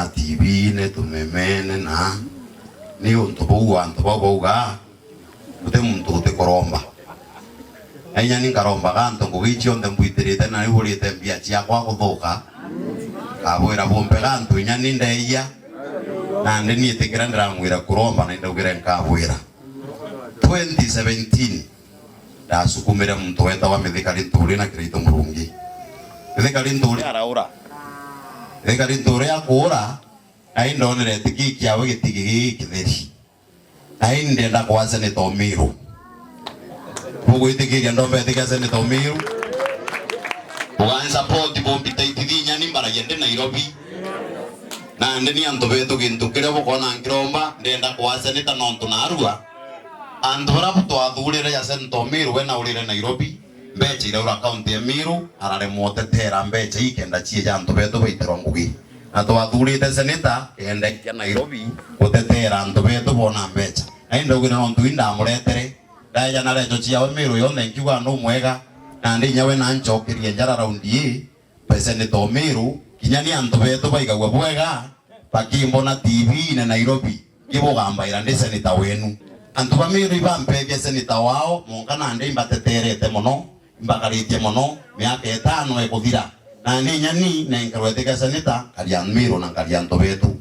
na TV ne tumemene na ni untu bauga ute muntu ute koromba anya ni karomba ganto kugichio ndembuitirite na ibulite mbia cia kwa guthuka kabwira bombe ganto inya ni ndeia na ndini itikira ndiramwira kuromba na ndaugira nkabwira 2017 ndasukumire muntu weta wa Mithika Linturi na Kirito Murungi. Mithika Linturi araura Mithika Linturi akura ai ndonere tikiki awe gitigi kitheri ai ndenda kwa Senator Miru bugo itikiria ndombe tika Senator Miru ugan support bombi taitinya ni mbara yende Nairobi na ndeni anto betu gintu kire bokona ngiromba ndenda kwa Senator nonto narua andora buto athurire ya Senator Miru we na urire Nairobi mbeche iraura county ya Miru arare motetera mbeche ikenda chie janto betu baitero ngugi na to athurite Senator ende kia Nairobi gutetera anto betu bona mbeche aindo gina nontu inda muretere daya na lejo chia we Miru yonde nkiuga no mwega na ndi nyawe na nchokirie njara raundi Senator Miru kinyani anto betu baigagwa bwega pakimbo na TV na Nairobi ibogamba ira ndi Senator wenu antu ba Miru ibampedia Senator wao mongana ndi imbateterete muno imbakaritie muno miaka 5 ekuthira na ni nyani na nkarweteka Senator karia Miru na karia anto betu